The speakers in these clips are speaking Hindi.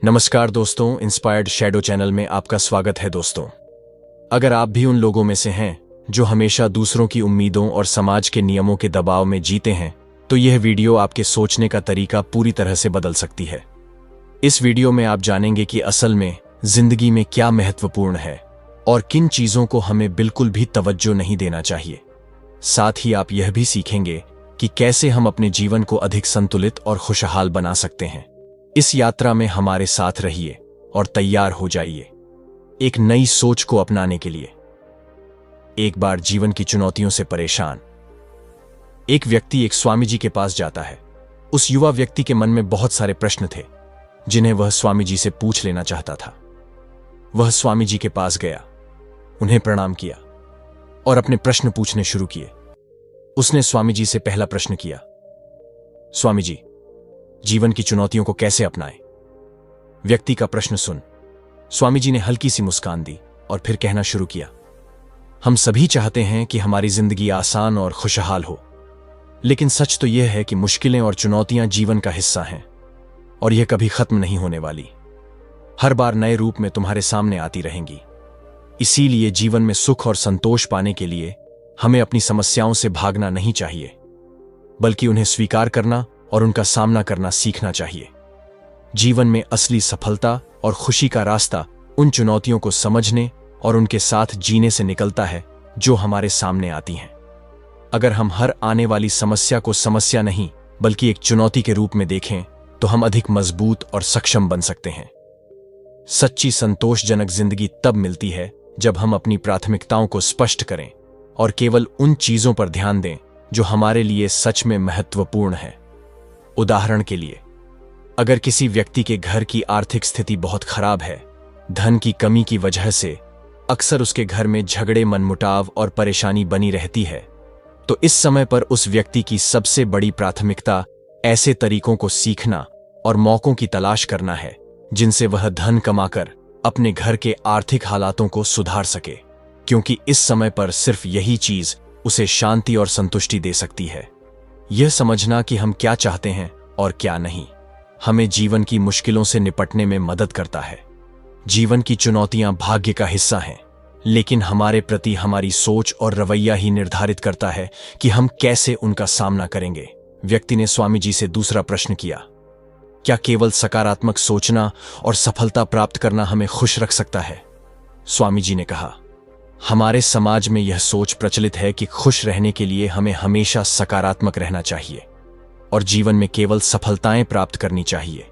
नमस्कार दोस्तों, इंस्पायर्ड शैडो चैनल में आपका स्वागत है दोस्तों। अगर आप भी उन लोगों में से हैं जो हमेशा दूसरों की उम्मीदों और समाज के नियमों के दबाव में जीते हैं, तो यह वीडियो आपके सोचने का तरीका पूरी तरह से बदल सकती है। इस वीडियो में आप जानेंगे कि असल में जिंदगी में क्या महत्वपूर्ण है और किन चीजों को हमें बिल्कुल भी तवज्जो नहीं देना चाहिए। साथ ही आप यह भी सीखेंगे कि कैसे हम अपने जीवन को अधिक संतुलित और खुशहाल बना सकते हैं। इस यात्रा में हमारे साथ रहिए और तैयार हो जाइए एक नई सोच को अपनाने के लिए। एक बार जीवन की चुनौतियों से परेशान एक व्यक्ति एक स्वामी जी के पास जाता है। उस युवा व्यक्ति के मन में बहुत सारे प्रश्न थे जिन्हें वह स्वामी जी से पूछ लेना चाहता था। वह स्वामी जी के पास गया, उन्हें प्रणाम किया और अपने प्रश्न पूछने शुरू किए। उसने स्वामी जी से पहला प्रश्न किया, स्वामी जी, जीवन की चुनौतियों को कैसे अपनाएं? व्यक्ति का प्रश्न सुन स्वामी जी ने हल्की सी मुस्कान दी और फिर कहना शुरू किया, हम सभी चाहते हैं कि हमारी जिंदगी आसान और खुशहाल हो, लेकिन सच तो यह है कि मुश्किलें और चुनौतियां जीवन का हिस्सा हैं और यह कभी खत्म नहीं होने वाली। हर बार नए रूप में तुम्हारे सामने आती रहेंगी। इसीलिए जीवन में सुख और संतोष पाने के लिए हमें अपनी समस्याओं से भागना नहीं चाहिए, बल्कि उन्हें स्वीकार करना और उनका सामना करना सीखना चाहिए। जीवन में असली सफलता और खुशी का रास्ता उन चुनौतियों को समझने और उनके साथ जीने से निकलता है जो हमारे सामने आती हैं। अगर हम हर आने वाली समस्या को समस्या नहीं बल्कि एक चुनौती के रूप में देखें, तो हम अधिक मजबूत और सक्षम बन सकते हैं। सच्ची संतोषजनक जिंदगी तब मिलती है जब हम अपनी प्राथमिकताओं को स्पष्ट करें और केवल उन चीजों पर ध्यान दें जो हमारे लिए सच में महत्वपूर्ण है। उदाहरण के लिए, अगर किसी व्यक्ति के घर की आर्थिक स्थिति बहुत खराब है, धन की कमी की वजह से अक्सर उसके घर में झगड़े, मनमुटाव और परेशानी बनी रहती है, तो इस समय पर उस व्यक्ति की सबसे बड़ी प्राथमिकता ऐसे तरीकों को सीखना और मौकों की तलाश करना है जिनसे वह धन कमाकर अपने घर के आर्थिक हालातों को सुधार सके, क्योंकि इस समय पर सिर्फ यही चीज उसे शांति और संतुष्टि दे सकती है। यह समझना कि हम क्या चाहते हैं और क्या नहीं, हमें जीवन की मुश्किलों से निपटने में मदद करता है। जीवन की चुनौतियां भाग्य का हिस्सा हैं, लेकिन हमारे प्रति हमारी सोच और रवैया ही निर्धारित करता है कि हम कैसे उनका सामना करेंगे। व्यक्ति ने स्वामी जी से दूसरा प्रश्न किया, क्या केवल सकारात्मक सोचना और सफलता प्राप्त करना हमें खुश रख सकता है? स्वामी जी ने कहा, हमारे समाज में यह सोच प्रचलित है कि खुश रहने के लिए हमें हमेशा सकारात्मक रहना चाहिए और जीवन में केवल सफलताएं प्राप्त करनी चाहिए,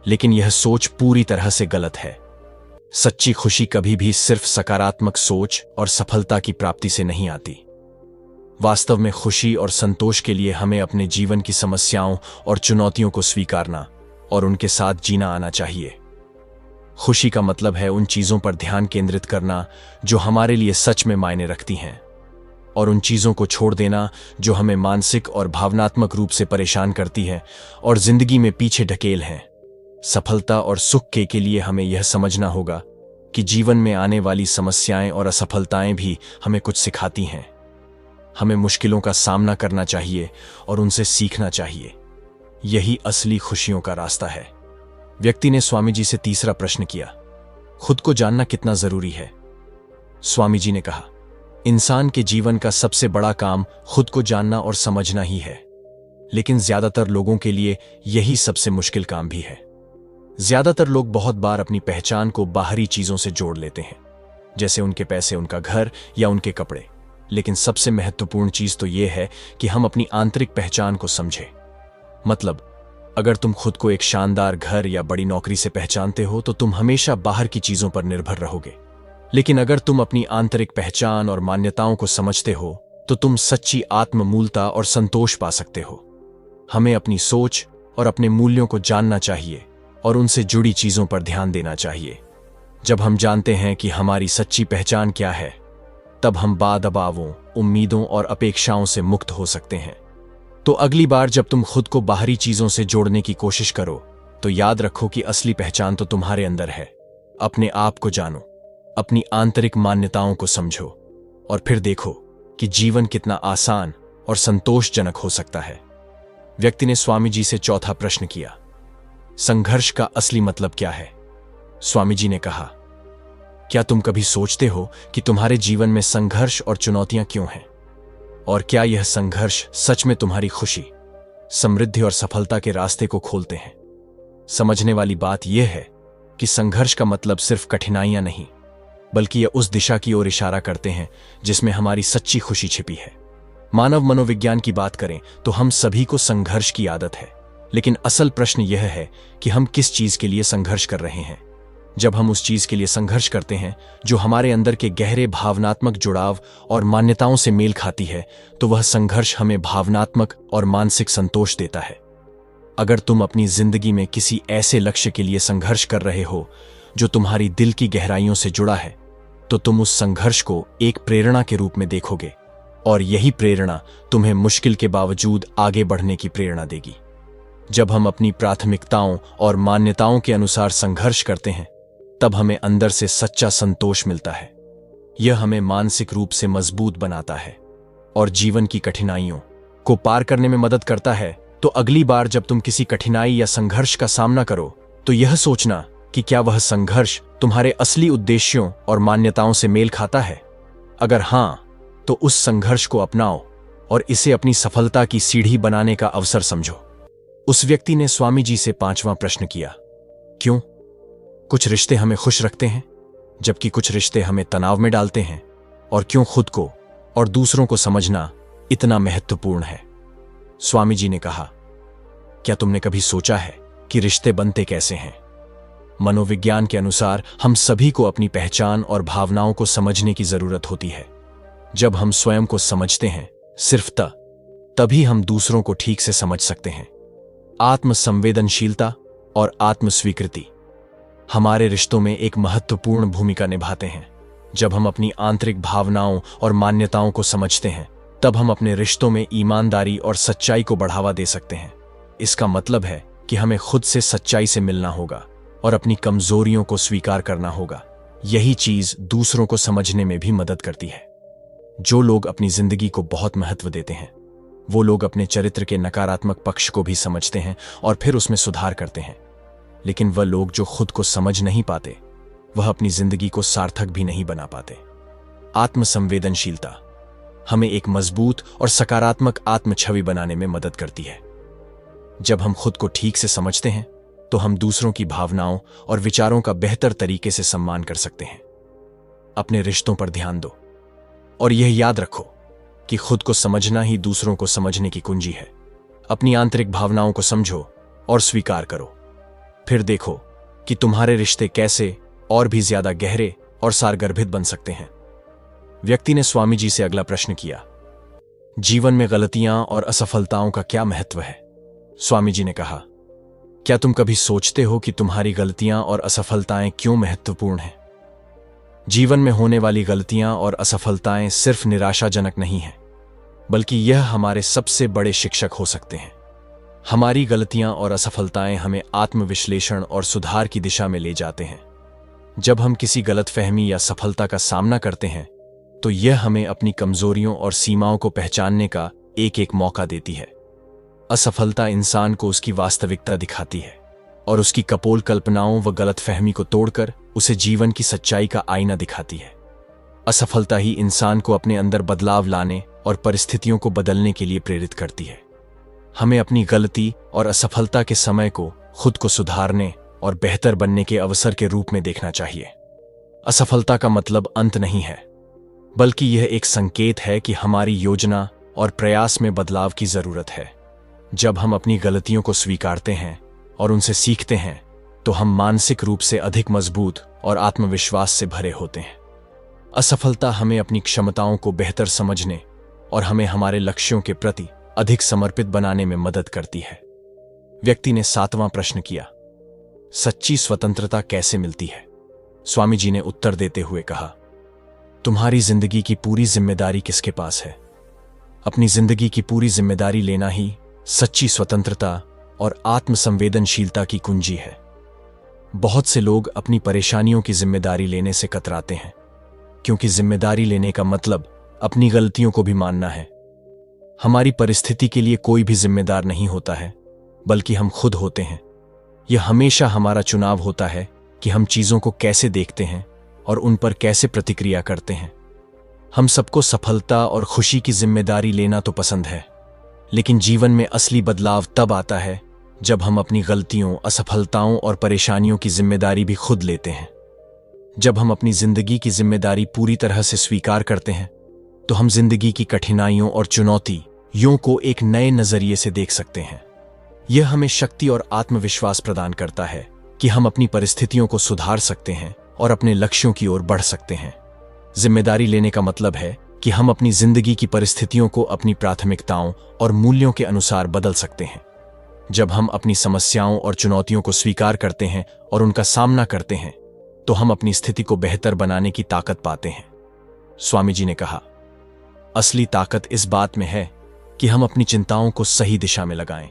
लेकिन यह सोच पूरी तरह से गलत है। सच्ची खुशी कभी भी सिर्फ सकारात्मक सोच और सफलता की प्राप्ति से नहीं आती। वास्तव में खुशी और संतोष के लिए हमें अपने जीवन की समस्याओं और चुनौतियों को स्वीकारना और उनके साथ जीना आना चाहिए। खुशी का मतलब है उन चीजों पर ध्यान केंद्रित करना जो हमारे लिए सच में मायने रखती हैं, और उन चीजों को छोड़ देना जो हमें मानसिक और भावनात्मक रूप से परेशान करती हैं और जिंदगी में पीछे ढकेल हैं। सफलता और सुख के लिए हमें यह समझना होगा कि जीवन में आने वाली समस्याएं और असफलताएं भी हमें कुछ सिखाती हैं। हमें मुश्किलों का सामना करना चाहिए और उनसे सीखना चाहिए। यही असली खुशियों का रास्ता है। व्यक्ति ने स्वामी जी से तीसरा प्रश्न किया, खुद को जानना कितना जरूरी है? स्वामी जी ने कहा, इंसान के जीवन का सबसे बड़ा काम खुद को जानना और समझना ही है, लेकिन ज्यादातर लोगों के लिए यही सबसे मुश्किल काम भी है। ज्यादातर लोग बहुत बार अपनी पहचान को बाहरी चीजों से जोड़ लेते हैं, जैसे उनके पैसे, उनका घर या उनके कपड़े, लेकिन सबसे महत्वपूर्ण चीज तो यह है कि हम अपनी आंतरिक पहचान को समझें। मतलब, अगर तुम खुद को एक शानदार घर या बड़ी नौकरी से पहचानते हो तो तुम हमेशा बाहर की चीजों पर निर्भर रहोगे, लेकिन अगर तुम अपनी आंतरिक पहचान और मान्यताओं को समझते हो तो तुम सच्ची आत्ममूलता और संतोष पा सकते हो। हमें अपनी सोच और अपने मूल्यों को जानना चाहिए और उनसे जुड़ी चीजों पर ध्यान देना चाहिए। जब हम जानते हैं कि हमारी सच्ची पहचान क्या है, तब हम बादबावों, उम्मीदों और अपेक्षाओं से मुक्त हो सकते हैं। तो अगली बार जब तुम खुद को बाहरी चीजों से जोड़ने की कोशिश करो, तो याद रखो कि असली पहचान तो तुम्हारे अंदर है। अपने आप को जानो, अपनी आंतरिक मान्यताओं को समझो और फिर देखो कि जीवन कितना आसान और संतोषजनक हो सकता है। व्यक्ति ने स्वामी जी से चौथा प्रश्न किया, संघर्ष का असली मतलब क्या है? स्वामी जी ने कहा, क्या तुम कभी सोचते हो कि तुम्हारे जीवन में संघर्ष और चुनौतियां क्यों हैं? और क्या यह संघर्ष सच में तुम्हारी खुशी, समृद्धि और सफलता के रास्ते को खोलते हैं? समझने वाली बात यह है कि संघर्ष का मतलब सिर्फ कठिनाइयां नहीं, बल्कि यह उस दिशा की ओर इशारा करते हैं जिसमें हमारी सच्ची खुशी छिपी है। मानव मनोविज्ञान की बात करें तो हम सभी को संघर्ष की आदत है, लेकिन असल प्रश्न यह है कि हम किस चीज के लिए संघर्ष कर रहे हैं। जब हम उस चीज के लिए संघर्ष करते हैं जो हमारे अंदर के गहरे भावनात्मक जुड़ाव और मान्यताओं से मेल खाती है, तो वह संघर्ष हमें भावनात्मक और मानसिक संतोष देता है। अगर तुम अपनी जिंदगी में किसी ऐसे लक्ष्य के लिए संघर्ष कर रहे हो जो तुम्हारी दिल की गहराइयों से जुड़ा है, तो तुम उस संघर्ष को एक प्रेरणा के रूप में देखोगे, और यही प्रेरणा तुम्हें मुश्किल के बावजूद आगे बढ़ने की प्रेरणा देगी। जब हम अपनी प्राथमिकताओं और मान्यताओं के अनुसार संघर्ष करते हैं, तब हमें अंदर से सच्चा संतोष मिलता है। यह हमें मानसिक रूप से मजबूत बनाता है और जीवन की कठिनाइयों को पार करने में मदद करता है। तो अगली बार जब तुम किसी कठिनाई या संघर्ष का सामना करो, तो यह सोचना कि क्या वह संघर्ष तुम्हारे असली उद्देश्यों और मान्यताओं से मेल खाता है। अगर हां, तो उस संघर्ष को अपनाओ और इसे अपनी सफलता की सीढ़ी बनाने का अवसर समझो। उस व्यक्ति ने स्वामी जी से 5वां प्रश्न किया, क्यों कुछ रिश्ते हमें खुश रखते हैं जबकि कुछ रिश्ते हमें तनाव में डालते हैं, और क्यों खुद को और दूसरों को समझना इतना महत्वपूर्ण है? स्वामी जी ने कहा, क्या तुमने कभी सोचा है कि रिश्ते बनते कैसे हैं? मनोविज्ञान के अनुसार हम सभी को अपनी पहचान और भावनाओं को समझने की जरूरत होती है। जब हम स्वयं को समझते हैं, सिर्फ तभी हम दूसरों को ठीक से समझ सकते हैं। आत्मसंवेदनशीलता और आत्मस्वीकृति हमारे रिश्तों में एक महत्वपूर्ण भूमिका निभाते हैं। जब हम अपनी आंतरिक भावनाओं और मान्यताओं को समझते हैं, तब हम अपने रिश्तों में ईमानदारी और सच्चाई को बढ़ावा दे सकते हैं। इसका मतलब है कि हमें खुद से सच्चाई से मिलना होगा और अपनी कमजोरियों को स्वीकार करना होगा। यही चीज दूसरों को समझने में भी मदद करती है। जो लोग अपनी जिंदगी को बहुत महत्व देते हैं, वो लोग अपने चरित्र के नकारात्मक पक्ष को भी समझते हैं और फिर उसमें सुधार करते हैं। लेकिन वह लोग जो खुद को समझ नहीं पाते, वह अपनी जिंदगी को सार्थक भी नहीं बना पाते। आत्मसंवेदनशीलता हमें एक मजबूत और सकारात्मक आत्म छवि बनाने में मदद करती है। जब हम खुद को ठीक से समझते हैं, तो हम दूसरों की भावनाओं और विचारों का बेहतर तरीके से सम्मान कर सकते हैं। अपने रिश्तों पर ध्यान दो और यह याद रखो कि खुद को समझना ही दूसरों को समझने की कुंजी है। अपनी आंतरिक भावनाओं को समझो और स्वीकार करो। फिर देखो कि तुम्हारे रिश्ते कैसे और भी ज्यादा गहरे और सारगर्भित बन सकते हैं। व्यक्ति ने स्वामी जी से अगला प्रश्न किया, जीवन में गलतियां और असफलताओं का क्या महत्व है? स्वामी जी ने कहा, क्या तुम कभी सोचते हो कि तुम्हारी गलतियां और असफलताएं क्यों महत्वपूर्ण हैं? जीवन में होने वाली गलतियां और असफलताएं सिर्फ निराशाजनक नहीं हैं, बल्कि यह हमारे सबसे बड़े शिक्षक हो सकते हैं। हमारी गलतियां और असफलताएं हमें आत्मविश्लेषण और सुधार की दिशा में ले जाते हैं। जब हम किसी गलतफहमी या सफलता का सामना करते हैं, तो यह हमें अपनी कमजोरियों और सीमाओं को पहचानने का एक मौका देती है। असफलता इंसान को उसकी वास्तविकता दिखाती है और उसकी कपोल कल्पनाओं व गलतफहमी को तोड़कर उसे जीवन की सच्चाई का आईना दिखाती है। असफलता ही इंसान को अपने अंदर बदलाव लाने और परिस्थितियों को बदलने के लिए प्रेरित करती है। हमें अपनी गलती और असफलता के समय को खुद को सुधारने और बेहतर बनने के अवसर के रूप में देखना चाहिए। असफलता का मतलब अंत नहीं है, बल्कि यह एक संकेत है कि हमारी योजना और प्रयास में बदलाव की जरूरत है। जब हम अपनी गलतियों को स्वीकारते हैं और उनसे सीखते हैं, तो हम मानसिक रूप से अधिक मजबूत और आत्मविश्वास से भरे होते हैं। असफलता हमें अपनी क्षमताओं को बेहतर समझने और हमें हमारे लक्ष्यों के प्रति अधिक समर्पित बनाने में मदद करती है। व्यक्ति ने 7वां प्रश्न किया, सच्ची स्वतंत्रता कैसे मिलती है? स्वामी जी ने उत्तर देते हुए कहा, तुम्हारी जिंदगी की पूरी जिम्मेदारी किसके पास है? अपनी जिंदगी की पूरी जिम्मेदारी लेना ही सच्ची स्वतंत्रता और आत्मसंवेदनशीलता की कुंजी है। बहुत से लोग अपनी परेशानियों की जिम्मेदारी लेने से कतराते हैं, क्योंकि जिम्मेदारी लेने का मतलब अपनी गलतियों को भी मानना है। हमारी परिस्थिति के लिए कोई भी जिम्मेदार नहीं होता है, बल्कि हम खुद होते हैं। यह हमेशा हमारा चुनाव होता है कि हम चीजों को कैसे देखते हैं और उन पर कैसे प्रतिक्रिया करते हैं। हम सबको सफलता और खुशी की जिम्मेदारी लेना तो पसंद है, लेकिन जीवन में असली बदलाव तब आता है जब हम अपनी गलतियों, असफलताओं और परेशानियों की जिम्मेदारी भी खुद लेते हैं। जब हम अपनी जिंदगी की जिम्मेदारी पूरी तरह से स्वीकार करते हैं, तो हम जिंदगी की कठिनाइयों और चुनौतियों को एक नए नजरिए से देख सकते हैं। यह हमें शक्ति और आत्मविश्वास प्रदान करता है कि हम अपनी परिस्थितियों को सुधार सकते हैं और अपने लक्ष्यों की ओर बढ़ सकते हैं। जिम्मेदारी लेने का मतलब है कि हम अपनी जिंदगी की परिस्थितियों को अपनी प्राथमिकताओं और मूल्यों के अनुसार बदल सकते हैं। जब हम अपनी समस्याओं और चुनौतियों को स्वीकार करते हैं और उनका सामना करते हैं, तो हम अपनी स्थिति को बेहतर बनाने की ताकत पाते हैं। स्वामी जी ने कहा, असली ताकत इस बात में है कि हम अपनी चिंताओं को सही दिशा में लगाएं।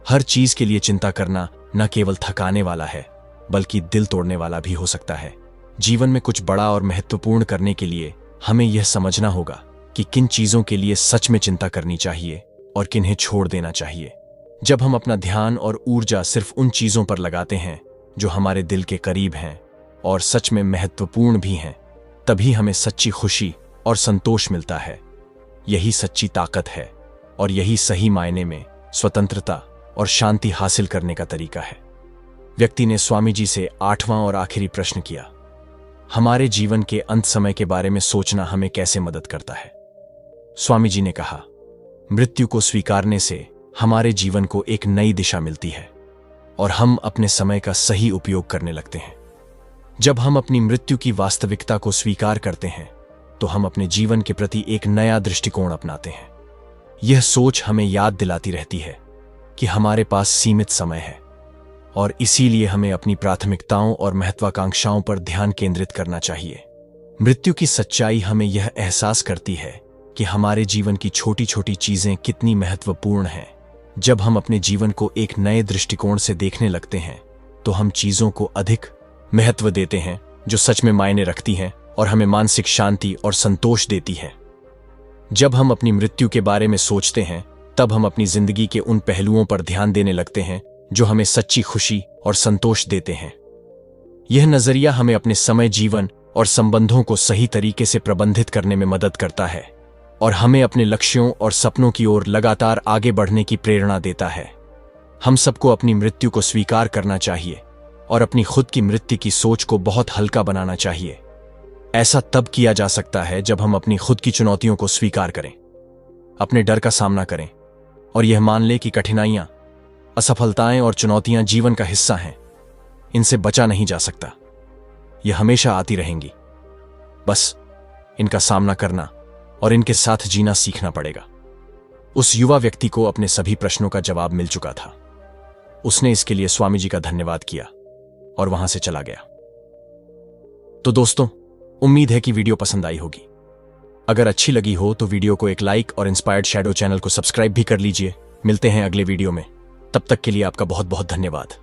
हर चीज के लिए चिंता करना न केवल थकाने वाला है, बल्कि दिल तोड़ने वाला भी हो सकता है। जीवन में कुछ बड़ा और महत्वपूर्ण करने के लिए हमें यह समझना होगा कि किन चीजों के लिए सच में चिंता करनी चाहिए और किन्हें छोड़ देना चाहिए। जब हम अपना ध्यान और ऊर्जा सिर्फ उन चीजों पर लगाते हैं जो हमारे दिल के करीब हैं और सच में महत्वपूर्ण भी हैं, तभी हमें सच्ची खुशी और संतोष मिलता है। यही सच्ची ताकत है और यही सही मायने में स्वतंत्रता और शांति हासिल करने का तरीका है। व्यक्ति ने स्वामी जी से 8वां और आखिरी प्रश्न किया, हमारे जीवन के अंत समय के बारे में सोचना हमें कैसे मदद करता है? स्वामी जी ने कहा, मृत्यु को स्वीकारने से हमारे जीवन को एक नई दिशा मिलती है और हम अपने समय का सही उपयोग करने लगते हैं। जब हम अपनी मृत्यु की वास्तविकता को स्वीकार करते हैं, तो हम अपने जीवन के प्रति एक नया दृष्टिकोण अपनाते हैं। यह सोच हमें याद दिलाती रहती है कि हमारे पास सीमित समय है और इसीलिए हमें अपनी प्राथमिकताओं और महत्वाकांक्षाओं पर ध्यान केंद्रित करना चाहिए। मृत्यु की सच्चाई हमें यह एहसास करती है कि हमारे जीवन की छोटी छोटी चीजें कितनी महत्वपूर्ण हैं। जब हम अपने जीवन को एक नए दृष्टिकोण से देखने लगते हैं, तो हम चीजों को अधिक महत्व देते हैं जो सच में मायने रखती हैं और हमें मानसिक शांति और संतोष देती हैं। जब हम अपनी मृत्यु के बारे में सोचते हैं, तब हम अपनी जिंदगी के उन पहलुओं पर ध्यान देने लगते हैं जो हमें सच्ची खुशी और संतोष देते हैं। यह नजरिया हमें अपने समय, जीवन और संबंधों को सही तरीके से प्रबंधित करने में मदद करता है और हमें अपने लक्ष्यों और सपनों की ओर लगातार आगे बढ़ने की प्रेरणा देता है। हम सबको अपनी मृत्यु को स्वीकार करना चाहिए और अपनी खुद की मृत्यु की सोच को बहुत हल्का बनाना चाहिए। ऐसा तब किया जा सकता है जब हम अपनी खुद की चुनौतियों को स्वीकार करें, अपने डर का सामना करें और यह मान लें कि कठिनाइयां, असफलताएं और चुनौतियां जीवन का हिस्सा हैं। इनसे बचा नहीं जा सकता, यह हमेशा आती रहेंगी। बस इनका सामना करना और इनके साथ जीना सीखना पड़ेगा। उस युवा व्यक्ति को अपने सभी प्रश्नों का जवाब मिल चुका था। उसने इसके लिए स्वामी जी का धन्यवाद किया और वहां से चला गया। तो दोस्तों, उम्मीद है कि वीडियो पसंद आई होगी। अगर अच्छी लगी हो तो वीडियो को एक लाइक और इंस्पायर्ड शैडो चैनल को सब्सक्राइब भी कर लीजिए। मिलते हैं अगले वीडियो में, तब तक के लिए आपका बहुत बहुत धन्यवाद।